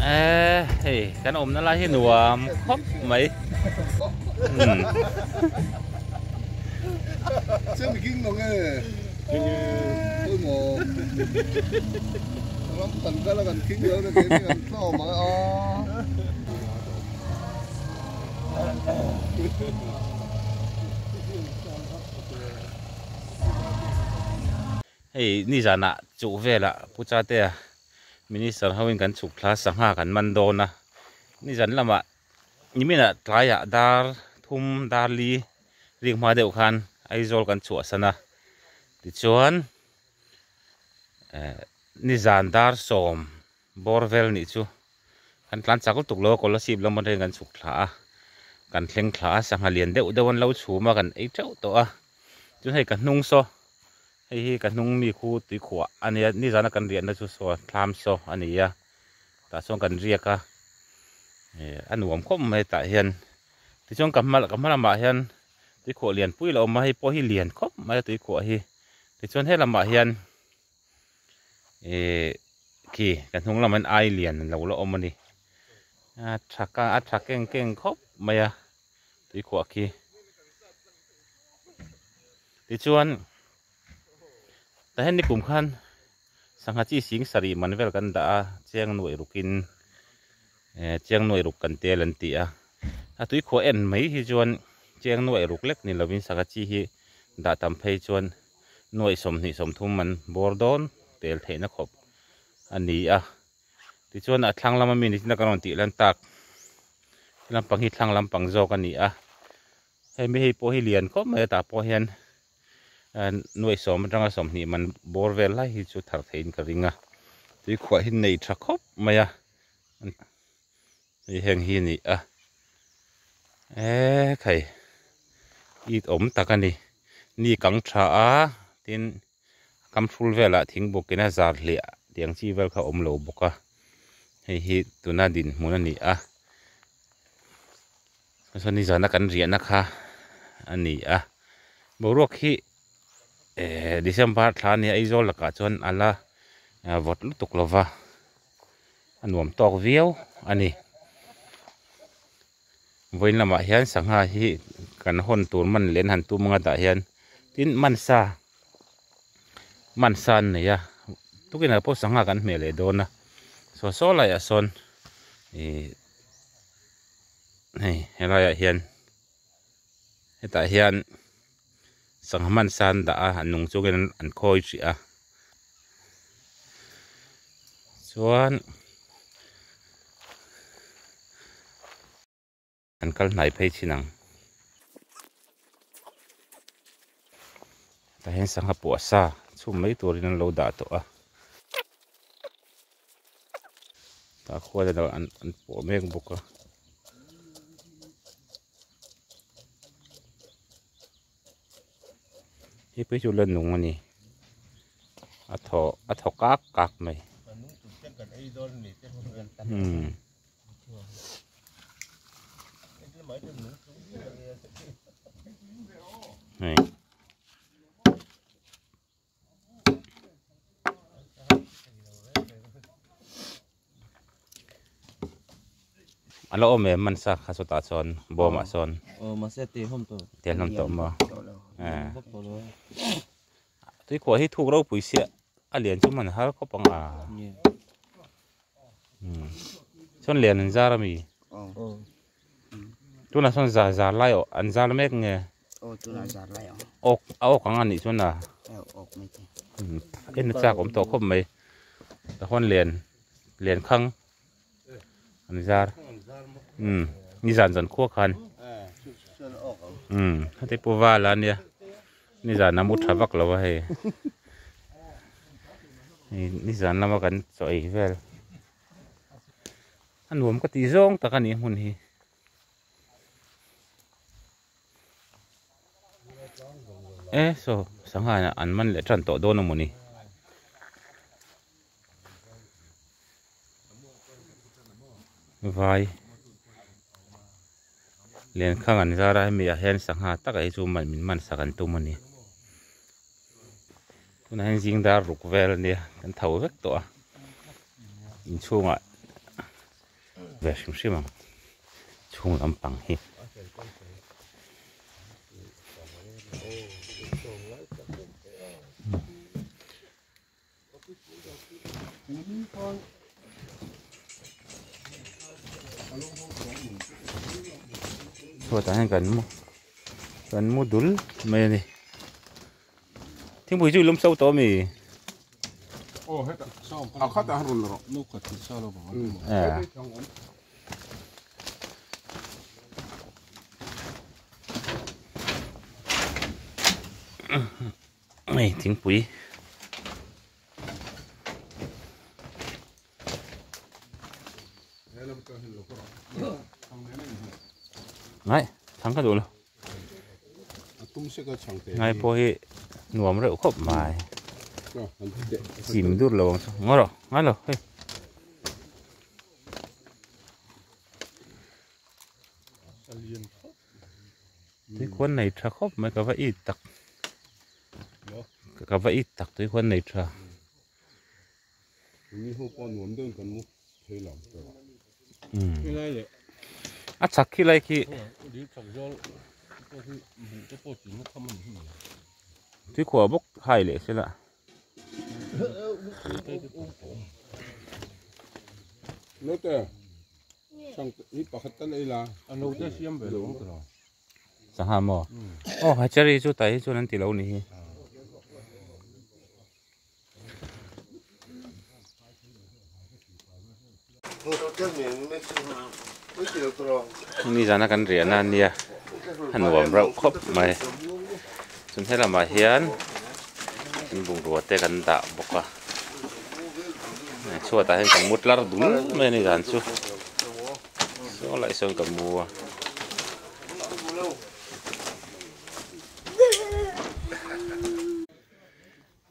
เฮ้ยกันอมนั่นละที่หนวมครบไหมChứ mình kinh nó nghe tôi ngồi lắm tần cái là gần kinh nữa cái gần to mà hey ni zana chu vela pucha te minister hawin kan chuk thla sangha kan man do na ni zan lama nimina tlaya dar thum dar li ring ma deuh khan aizol kan chu asana ti chuan ni zan dar som borvel ni chu kan tlan chakul tuk lo kol sip lo man kan chuk thla kan thleng thla sangha lian deuh deuhan lo chhuma kan ei thau to a chu hei kan hnung so hei kan hnung mi khu tui khua ania ni zana kan rian na chu so thlam so ania ta song kan riaka anuam khom mai ta hian ti chong kamal ma hian tui khua lian pui lo ma hi po hi lian khop mai tui khua hi ti chon he lama hian ki kan hnung laman ai lian lo lo omani thak keng khop maya tui khua ki ti chuan ta hen ni kum khan sangha chi sing sari manvel kan da cheng noi rukin cheng noi ruk kan tel an ti a tui kho en mai hi chuan cheng noi ruk lek ni lovin sangha chi hi da tam phei chuan noi som ni som thum man bordon tel theina khop ani a ti chuan a thlang lama mi ni na kan ti lan tak lam pang hi thlang lam pang zo kan ni a he mi hi po hi lian khop mai ta po hian nuôi som răng som ni man borvel lai hi chu thar thein ka ringa tui khwa hin nei tha khop maya hi heng hi ni khai it om takani ni kang tha a tin kam thul vela thing bokina zar hlia tiang chi vel kha om lo boka hei hi tuna din hmuna ni so ni zana kan riana kha ani borok hi December thani aizol laka chuan ala vot lutuk lova anuam tok viau ani voin lama hian sangha hi kan hon tur man len han tu manga da hian tin mansan ne ya tukina po sangha kan mele dona so la ya son nei hela ya hian heta hian sanghaman san da anung chugen an khoi chi chuan an kal nai phei chinang ta hen sangha pu sa chum mai turin an lo da to ta khwa da an po mek buka hi pe chu len nung ani a tho kak mai này alo ome man sa khasota son bo ma son ma se te hom to ma tui ko hi thuk ro pui sia alian chu man har ko panga son lian an zara mi tu na son za lai o an zar mek nge tu na zar lai ok kang ani chu na ok mai en cha kom to khom mai ta hon lian khang an zar ni zan kho khan hate pova la nia ni zan namu thavak lo wa he ni zan lama kan choi vel anuam ka ti zong takani hun hi so sangha na an man le tran to do no muni vai len khang an zara mi a hen sangha tak ai chu man min man sakan tu mani tuna hen jing dar ruk vel ni kan thau vek to in chunga về xuống xí mà chung lắm bằng hi thôi ta hay cần mua đũl mày này thiên bùi chui lum sâu to mì hết à khát đã rồi nó có thịt sao đâu à này thiên bùi ngay thắng cái đồ luôn ngay po hi nuông rượu khop mài chìm đút lồng ngon rồi ngay rồi cái con này trà khop mấy cái vậy tặc cái vậy tặc cái con này trà à chắc khi lại khi cái quả bốc hai lệ xem lại nó thế sang ít bạc hết đây là anh lâu thế xem về luôn rồi sang ham mò hai chơi chỗ tay chỗนั้นตีlâu nèนี่จะนักการเรียนนั่นเนี่ยหันหัวเราครบไหมจนให้เรามาเฮียนเป็นบุงรัวเตกันดาบอกว่าช่วยตาให้กับมุดลาดุลไม่ในการช่วยช่วยไหลส่งกับมัว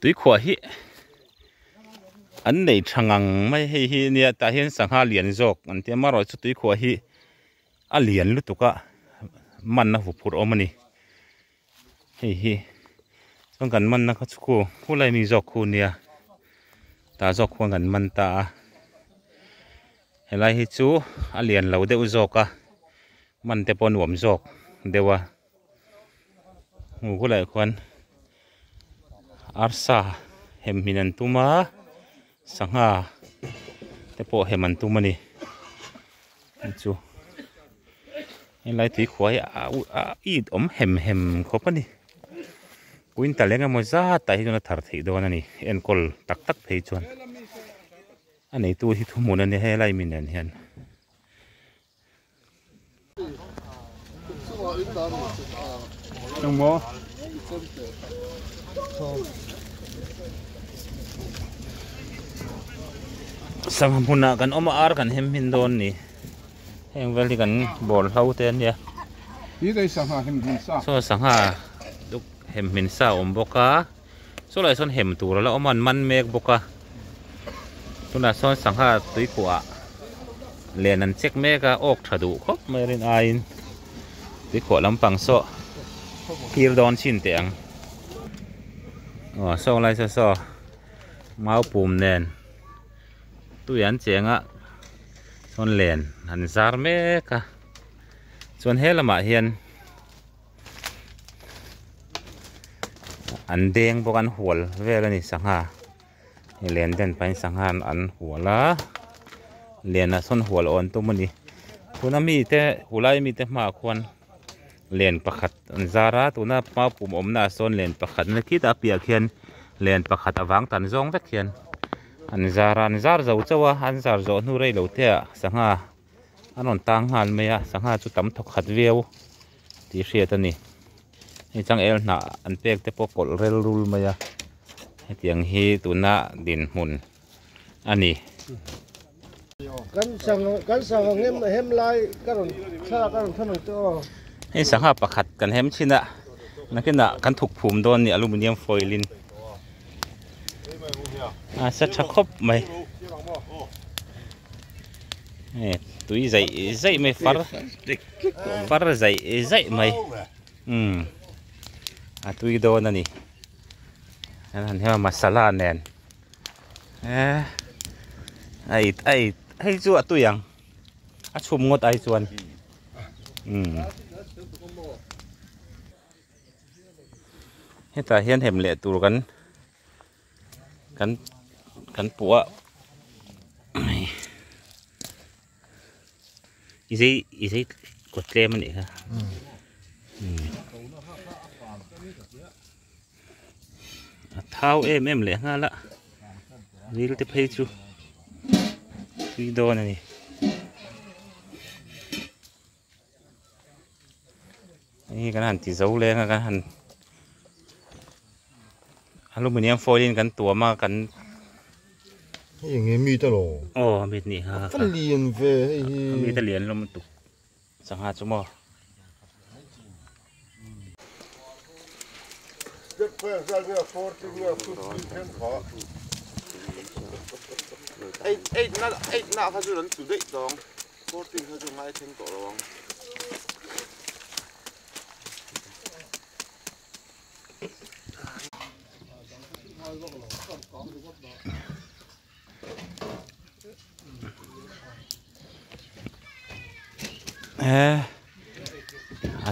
ตุยขวาฮิอันไหนช่างไม่ให้ฮิเนี่ยตาเห็นสังหารเหรียญจอกอันที่มารอจุดตุยขวาฮิอันเหรียญลุตุกะมันนะหุบพูดออกมานี่เฮ้ยต้องกันมันนะครับทุกคนผู้ไรมีจอกคุณเนี่ยตาจอกควงกันมันตาเฮ้ยไรฮิจูอันเหรียญเราเดือดจอกอะมันแต่ปนหวมจอกเดี๋ยวว่าหูผู้ไรควรอาร์ซาเฮมินันตุมาสังหาแต่พอเฮมันตุมานี่จูเฮ้ยไรตีขวายอีดเห็มเขาปะนี่กูอินแต่เลี้ยงมันจ้าแต่ที่โดนถาร์ที่โดนนี่เอ็นกอลตักเพย์จวนอันนี้ตัวที่ทุ่มมันนี่ให้ไรมินเห็นยังมอสังหมุนกันอมาอาร์กันเฮมินโดนนี่เฮงเวลที่กันบอลเท้าเต้นเนี่ยนี่ได้สังหาเห็นดินซาส่วนสังหาลูกเห็มมินซาอมบกะส่วนไรส่วนเห็มตัวแล้วมันเมกบกะตัวนั้นส่วนสังหาตุยขวาเรียนนั้นเช็คเมกะออกฉดุครบไม่เรียนไอน์ตุยขวาลำปังโซพีร์ดอนชินเตียงส่วนไรส่วนมาปุ่มแนนตัวยันเจียงอ่ะส่วนเรียนหันซาร์เมกะส่วนเฮลมาเฮียนอันเด้งพวกอันหัวเวลานี่สังหาเรียนเดินไปสังหารอันหัวละเรียนส่วนหัวอ่อนตัวมันนี่ตัวนั้นมีแต่หัวไล่มีแต่มาควรเรียนประคัดอันซาระตัวนั้นมาปุ่มอมนาส่วนเรียนประคัดนี่คิดอาเปียเขียนเรียนประคัดอวังตันจงตะเขียนอันซาระอันซาร์เจ้าเจ้าอันซาร์เจ้านู่นไรเหล่าเตะสังหาอันนั้นต่างหันไหมอะสังหาจุดต่ำทกขัดเวียวที่เสียตัวนี้นี่จังเอลหนาอันเปียกแต่พวกกดเรลรูลไหมอะให้เตียงฮีตัวน่ะดินหุ่นอันนี้กันสั่งเห็มลายกันชากันถนนตัวให้สังหาประคัดกันเห็มชินะนั่นคือน่ะกันถูกผูมโดนเนี่ยอลูมิเนียมฟอยลินสักครบไหมตุยใจไม่ฟาร์ใจไหมตุยโดนนี่นั่นเรียกว่ามาซาลาแนนให้จั่วตัวอย่าง ชุมงดไอส่วนให้ตาเฮียนเห็มเละตัวกันปัวอีสิกดเกมมันอีกครับเท้าเอ็มเลยงั้นละรีลเทปให้ชูวีโดนนี่นี่กันหันตีเสาเลยกันหันอลูมิเนียมโฟลินกันตัวมากันอย่างงี้มีตลอดโอ้มีนี่ฮะตะเลียนเฟ้มีตะเลียนลมตุกสังหารชั่วโมงไอ้น่าเขาจะหลังสุดได้สองโคตรจริงเขาจะไม่ทิ้งตัวลง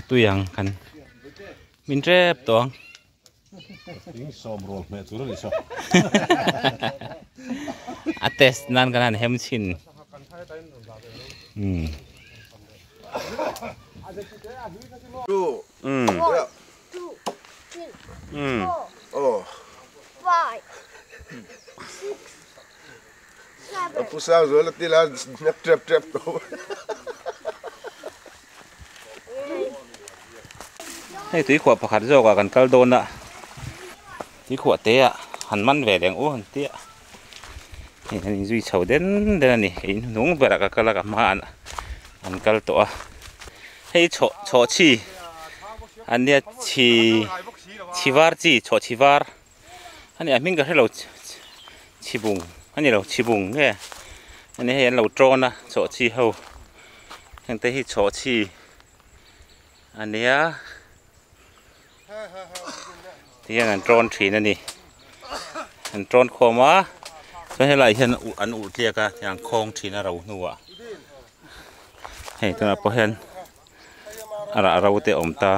ตัวอย่างกันมินเจ็บตัวยิ่งซ้อมรอแม่ตัวนี้ซ้อมเทสนั่นกันเฮมชินผู้สาวสวยแล้วที่เราเจ็บตัวให้ตีขวดผักขัดโจกกันกัลโดนอะตีขวดเตะหันมันแหวกแดงโอ้หันเตะนี่อันนี้จุยเฉาเด่นนี่นุ่งเบรักกัลกับมาอันกัลตัวให้โชชีอันเนี้ยชีวาร์จีโชชีวาร์อันนี้มิงก็ให้เราชีบุงอันนี้เราชีบุงเนี่ยอันนี้ให้เราโจรนะโชชีเขายังแต่ให้โชชีอันเนี้ยที่ยังโดรนทีนั่นนี่โดรนโคมาช่วยให้ไหลเห็นอันอุเทียกะอย่างโค้งทีน่าเราหนัวให้ตัวนั้นพอเห็นอะไรเราเตะอมตา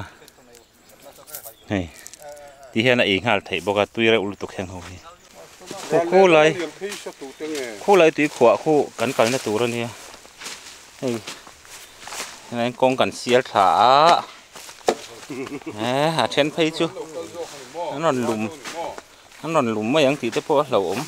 ให้ที่เห็นอีกหาไทยบอกว่าตัวเราอุลุตุแข็งเขาคู่เลยตีขวาคู่กันในตัวนี้ให้นั่นกงกันเสียขาหาเช่นไพ่chú nó nằm lùm mấy anh thì tới po lẩu ốm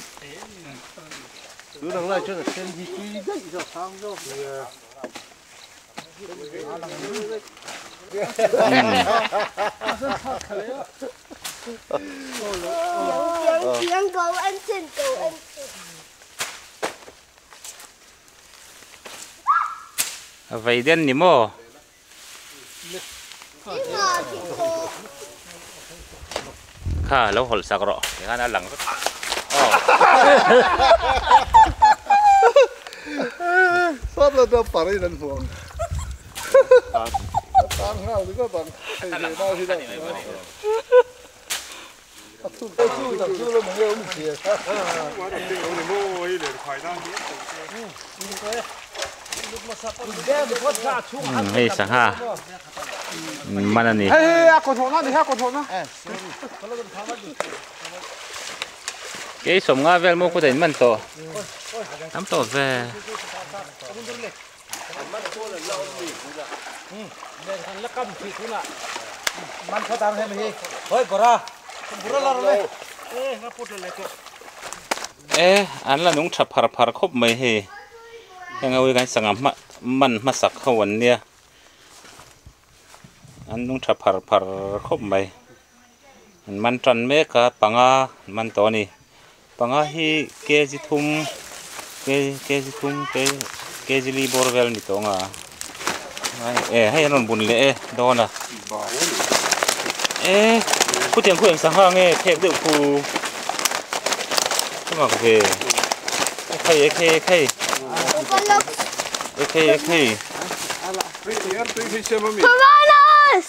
vậy đen nhỉ mò khá lâu hol sạc rõ thì hắn đã lắng rất sắp là tôi phải đi đánh phượng tan hao thì các bạn thầy thầy bao thì đâu hey sang ha mana nih cái sổng ngã về mua có thể mình to nắm to về anh là nung chập phar khop mấy he yang ngồi cái sang man masak kawan dia anh nung chập phar khop mấy man trần mấy cả panga man to ni panga hi kezi thum kezi li borvel ni to nga hay non bun le do na ku tiang ku yang sang ha nge phek de ku ma ke khay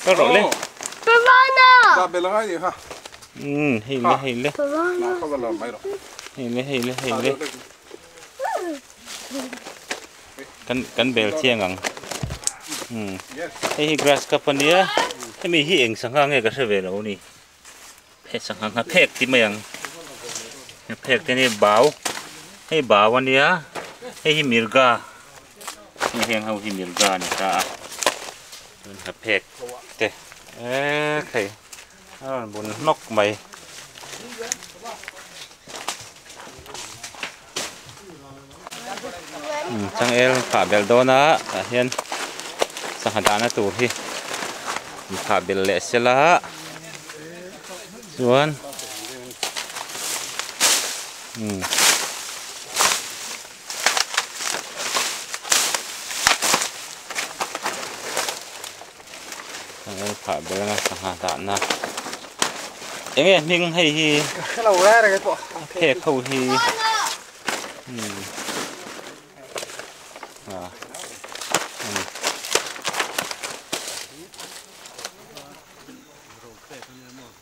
có rõ lên ta bê lại gì ha hình lên không bao giờ máy rồi hình lên kan bel chiang ang hi grass kapania mi hi eng sangha nge ka se ve lo ni phe sangha nga phek ti mayang phek te ni baw hei bawania hei mirga hi heng hau hi mirga ni ta ha phek te thei bun nok mai chang el kha bel dona hian sangha dana tur hi kha bel le sela chuan chang el kha bel na sangha dana enge ning hei hi hello ra cái bộ phek hau hi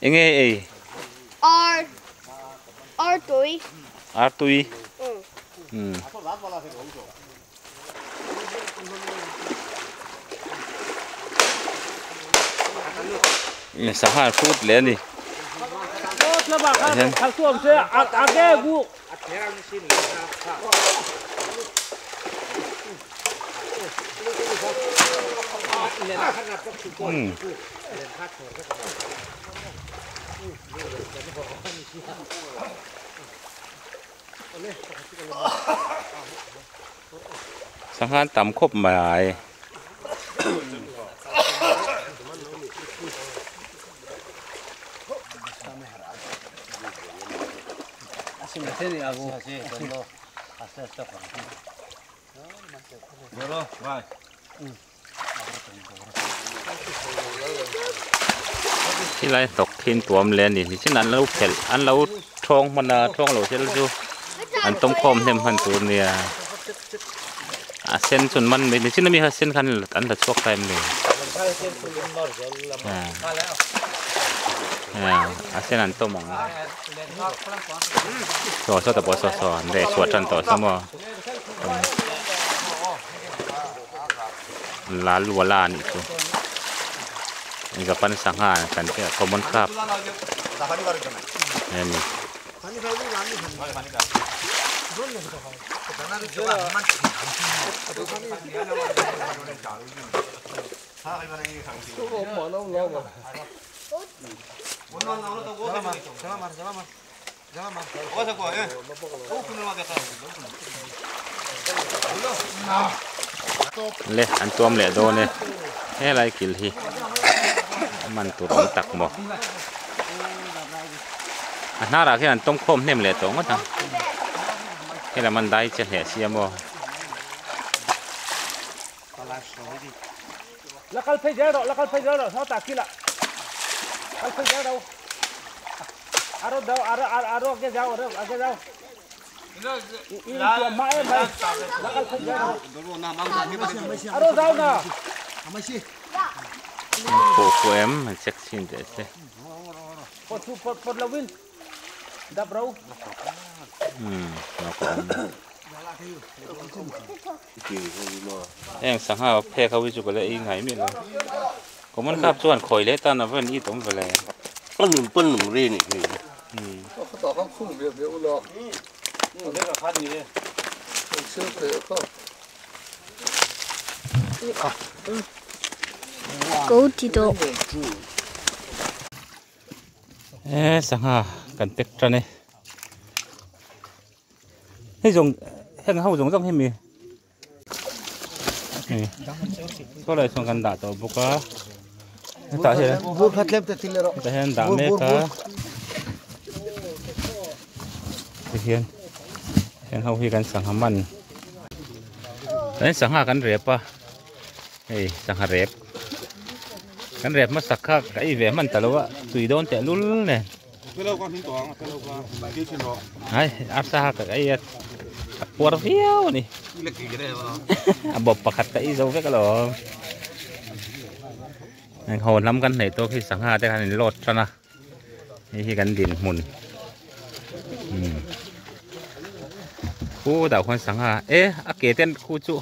enge ei R tuổi artui sahar food le ni nó bảo thằng xuồng xe cái vụ sanghan tam khop maiที่ไรตกขินตัวมันเลยนี่ที่นั้นเราเข็นอันเราทองมันทองเราเช่นเราอันต้องพร้อมเต็มพันตัวเนี่ยเส้นส่วนมันไม่ใช่มีเส้นคันอันละชกไทม์เลยเส้นอันต้มมังสอแต่พอสอเดี๋ยวสวดจันต่อสมอลาลัวลานี่คือนี่ก็ปันสังหารกันแค่คอมมอนครับนี่เละอันตัวมเละโดนเนี่ยให้ไรกิลฮีมันตัวมันตักหมดน่ารักแค่อันต้มข้มเนี่ยมันเละตัวก็ตั้งแค่ละมันได้จะเหสียมบ่แล้วเขาไปเจอเราแล้วเขาไปเจอเราเขาตักกี่ละเขาไปเจอเราอารมณ์เดาอารมณ์แกเดาอารมณ์แกเดาอีตัวไม้ไปแล้วเขาไปเจอเราอารมณ์เดาน่ะไม่ใช่โอ้โหมันเซ็กซี่เด็ดเลยปดละวินดับเราเองสังหารเพเขาวิจุกเลยอีไงไม่รู้ก็มันขับส่วนข่อยเละตานะเพื่อนอีตรงไปเลยก็หนุ่มเปิ้ลหนุ่มเรนี่เขาต่อเขาคู่เบี้ยวหรอกเรียกกับพันนี่เลยเชื่อเสือเขาcố chỉ độสังหารกันเต็กจันนี่ให้ส่งให้เขาส่งต้องให้มีก็เลยส่งกันด่าตัวบุกตาเห็นบูพัดเล็บแต่ทีละรอบแต่เห็นด่าเมฆเห็นเขาคุยกันสังหามันแต่สังหากันเรียบปะเฮ้ยสังหาเรียบกันเรียบมาสักข้าไอ้เวมันแต่ละว่าตุยโดนแต่ลุ้นเนี่ยไอ้อาซากับไอ้ปวดเฟี้ยวนี่บอกประคัดกับไอ้โซ่ก็หรอเขาล้ำกันไหนตัวที่สังหาแต่กันรถซะนะนี่ที่กันดินหมุนคู่ดาวคนสังหาอาเกเต้นคู่จุ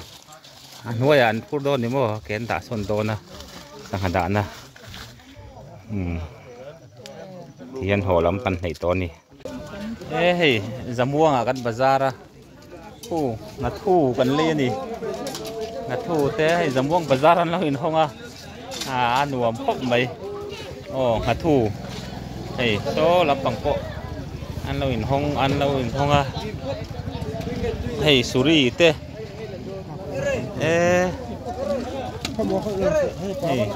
nuôi ăn phút đó nếu mà kén đã xuân đó na sang hạt đạn na thì anh hồ lắm pan này to nè ê giá mua à căn bazar à thu ngắt thu căn lên nè ngắt thu thế giá mua bazar anh lâu in không à anh nuông phốc mấy ngắt thu hey số lắm bằng bộ anh lâu in không à hey suri thế ê hey